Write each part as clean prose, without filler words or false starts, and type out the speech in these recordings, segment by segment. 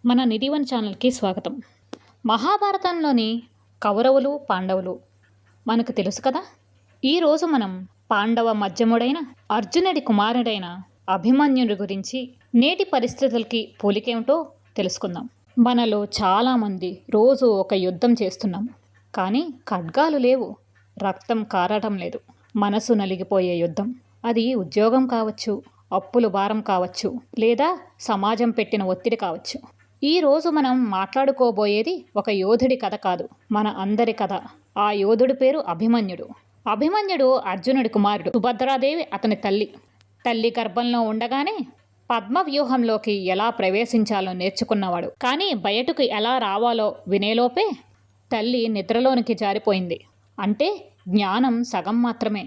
మన నిధివన్ ఛానల్కి స్వాగతం. మహాభారతంలోని కౌరవులు పాండవులు మనకు తెలుసు కదా. ఈరోజు మనం పాండవ మధ్యముడైన అర్జునుడి కుమారుడైన అభిమన్యుడి గురించి నేటి పరిస్థితులకి పోలికేమిటో తెలుసుకుందాం. మనలో చాలామంది రోజు ఒక యుద్ధం చేస్తున్నాం, కానీ ఖడ్గాలు లేవు, రక్తం కారటం లేదు. మనసు నలిగిపోయే యుద్ధం. అది ఉద్యోగం కావచ్చు, అప్పులు భారం కావచ్చు, లేదా సమాజం పెట్టిన ఒత్తిడి కావచ్చు. ఈరోజు మనం మాట్లాడుకోబోయేది ఒక యోధుడి కథ కాదు, మన అందరి కథ. ఆ యోధుడి పేరు అభిమన్యుడు. అభిమన్యుడు అర్జునుడి కుమారుడు. సుభద్రాదేవి అతని తల్లి గర్భంలో ఉండగానే పద్మవ్యూహంలోకి ఎలా ప్రవేశించాలో నేర్చుకున్నవాడు. కానీ బయటకు ఎలా రావాలో వినేలోపే తల్లి నిద్రలోనికి జారిపోయింది. అంటే జ్ఞానం సగం మాత్రమే.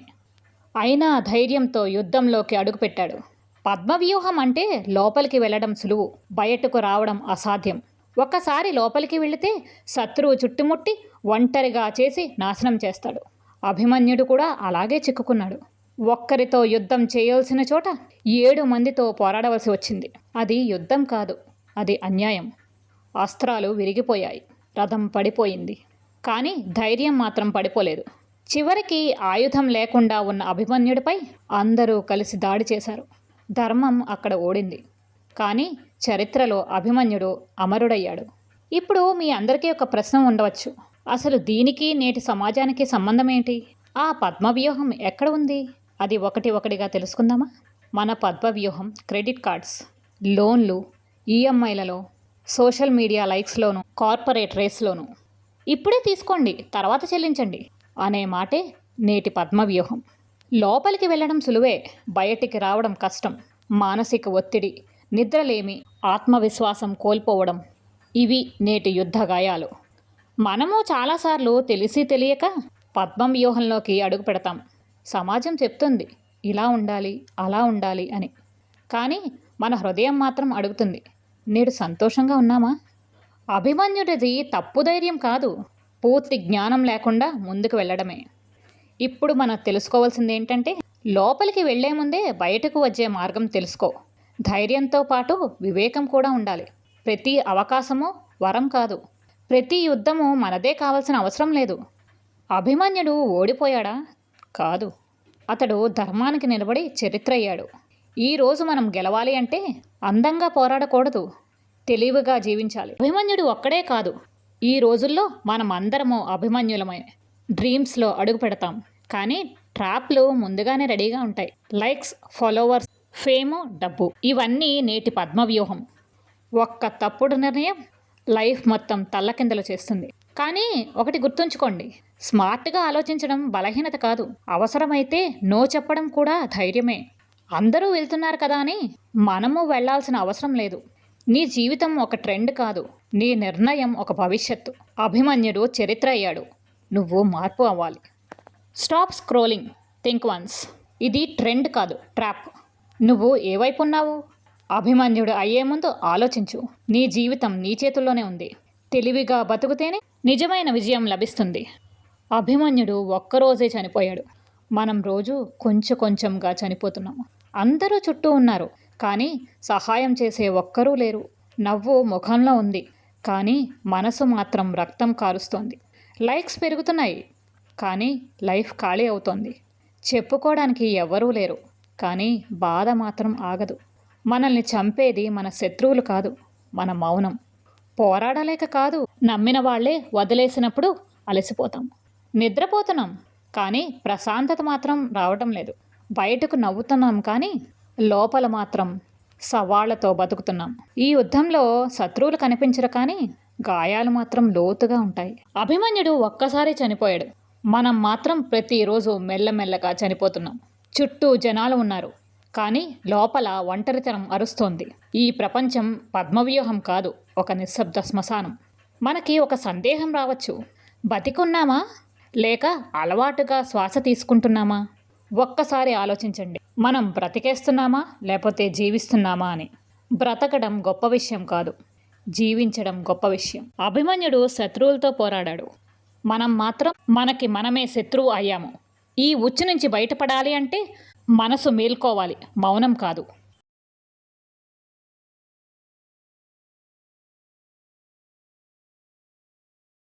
అయినా ధైర్యంతో యుద్ధంలోకి అడుగుపెట్టాడు. పద్మవ్యూహం అంటే లోపలికి వెళ్ళడం సులువు, బయటకు రావడం అసాధ్యం. ఒక్కసారి లోపలికి వెళితే శత్రువు చుట్టుముట్టి ఒంటరిగా చేసి నాశనం చేస్తాడు. అభిమన్యుడు కూడా అలాగే చిక్కుకున్నాడు. ఒక్కరితో యుద్ధం చేయాల్సిన చోట 7 మందితో పోరాడవలసి వచ్చింది. అది యుద్ధం కాదు, అది అన్యాయం. అస్త్రాలు విరిగిపోయాయి, రథం పడిపోయింది, కానీ ధైర్యం మాత్రం పడిపోలేదు. చివరికి ఆయుధం లేకుండా ఉన్న అభిమన్యుడిపై అందరూ కలిసి దాడి చేశారు. ధర్మం అక్కడ ఓడింది, కానీ చరిత్రలో అభిమన్యుడు అమరుడయ్యాడు. ఇప్పుడు మీ అందరికీ ఒక ప్రశ్న ఉండవచ్చు, అసలు దీనికి నేటి సమాజానికి సంబంధం ఏంటి? ఆ పద్మవ్యూహం ఎక్కడ ఉంది? అది ఒకటిగా తెలుసుకుందామా? మన పద్మవ్యూహం క్రెడిట్ కార్డ్స్, లోన్లు, ఈఎంఐలలో, సోషల్ మీడియా లైక్స్లోను, కార్పొరేట్ రేస్లోను. ఇప్పుడే తీసుకోండి, తర్వాత చెల్లించండి అనే మాటే నేటి పద్మవ్యూహం. లోపలికి వెళ్ళడం సులువే, బయటికి రావడం కష్టం. మానసిక ఒత్తిడి, నిద్రలేమి, ఆత్మవిశ్వాసం కోల్పోవడం, ఇవి నేటి యుద్ధ గాయాలు. మనము చాలాసార్లు తెలిసి తెలియక పద్మవ్యూహంలోకి అడుగు పెడతాం. సమాజం చెప్తుంది ఇలా ఉండాలి, అలా ఉండాలి అని, కానీ మన హృదయం మాత్రం అడుగుతుంది, నేడు సంతోషంగా ఉన్నామా? అభిమన్యుడిది తప్పు ధైర్యం కాదు, పూర్తి జ్ఞానం లేకుండా ముందుకు వెళ్ళడమే. ఇప్పుడు మనం తెలుసుకోవాల్సింది ఏంటంటే, లోపలికి వెళ్లే ముందే బయటకు వచ్చే మార్గం తెలుసుకో. ధైర్యంతో పాటు వివేకం కూడా ఉండాలి. ప్రతి అవకాశము వరం కాదు, ప్రతి యుద్ధము మనదే కావాల్సిన అవసరం లేదు. అభిమన్యుడు ఓడిపోయాడా? కాదు, అతడు ధర్మానికి నిలబడి చరిత్ర అయ్యాడు. ఈరోజు మనం గెలవాలి అంటే అందంగా పోరాడకూడదు, తెలివిగా జీవించాలి. అభిమన్యుడు ఒక్కడే కాదు, ఈ రోజుల్లో మనం అందరము అభిమన్యులమే. డ్రీమ్స్లో అడుగు పెడతాం, కానీ ట్రాప్లు ముందుగానే రెడీగా ఉంటాయి. లైక్స్, ఫాలోవర్స్, ఫేము, డబ్బు, ఇవన్నీ నేటి పద్మవ్యూహం. ఒక్క తప్పుడు నిర్ణయం లైఫ్ మొత్తం తల్లకిందలు చేస్తుంది. కానీ ఒకటి గుర్తుంచుకోండి, స్మార్ట్గా ఆలోచించడం బలహీనత కాదు, అవసరమైతే నో చెప్పడం కూడా ధైర్యమే. అందరూ వెళ్తున్నారు కదా అని మనము వెళ్లాల్సిన అవసరం లేదు. నీ జీవితం ఒక ట్రెండ్ కాదు, నీ నిర్ణయం ఒక భవిష్యత్తు. అభిమన్యుడు చరిత్ర అయ్యాడు, నువ్వు మార్పు అవ్వాలి. Stop scrolling, think once. ఇది ట్రెండ్ కాదు, ట్రాప్. నువ్వు ఏ వైపు ఉన్నావు? అభిమన్యుడు అయ్యే ముందు ఆలోచించు. నీ జీవితం నీ చేతుల్లోనే ఉంది. తెలివిగా బతుకుతేనే నిజమైన విజయం లభిస్తుంది. అభిమన్యుడు ఒక్కరోజే చనిపోయాడు. మనం రోజు కొంచెంగా చనిపోతున్నాము. అందరూ చుట్టూ ఉన్నారు, కానీ సహాయం చేసే ఒక్కరూ లేరు. నవ్వు ముఖంలో ఉంది, కానీ మనసు మాత్రం రక్తం కారుస్తోంది. లైక్స్ పెరుగుతున్నాయి, కానీ లైఫ్ ఖాళీ అవుతోంది. చెప్పుకోవడానికి ఎవరూ లేరు, కానీ బాధ మాత్రం ఆగదు. మనల్ని చంపేది మన శత్రువులు కాదు, మన మౌనం. పోరాడలేక కాదు, నమ్మిన వాళ్లే వదిలేసినప్పుడు అలసిపోతాం. నిద్రపోతున్నాం, కానీ ప్రశాంతత మాత్రం రావటం లేదు. బయటకు నవ్వుతున్నాం, కానీ లోపల మాత్రం సవాళ్లతో బతుకుతున్నాం. ఈ యుద్ధంలో శత్రువులు కనిపించరు, కానీ గాయాలు మాత్రం లోతుగా ఉంటాయి. అభిమన్యుడు ఒక్కసారి చనిపోయాడు, మనం మాత్రం ప్రతిరోజు మెల్లమెల్లగా చనిపోతున్నాం. చుట్టూ జనాలు ఉన్నారు, కానీ లోపల ఒంటరితనం అరుస్తోంది. ఈ ప్రపంచం పద్మవ్యూహం కాదు, ఒక నిశ్శబ్ద శ్మశానం. మనకి ఒక సందేహం రావచ్చు, బతికున్నామా లేక అలవాటుగా శ్వాస తీసుకుంటున్నామా? ఒక్కసారి ఆలోచించండి, మనం బ్రతికేస్తున్నామా లేకపోతే జీవిస్తున్నామా అని. బ్రతకడం గొప్ప విషయం కాదు, జీవించడం గొప్ప విషయం. అభిమన్యుడు శత్రువులతో పోరాడాడు, మనం మాత్రం మనకి మనమే శత్రువు అయ్యాము. ఈ ఉచ్చు నుంచి బయటపడాలి అంటే మనసు మేల్కోవాలి, మౌనం కాదు.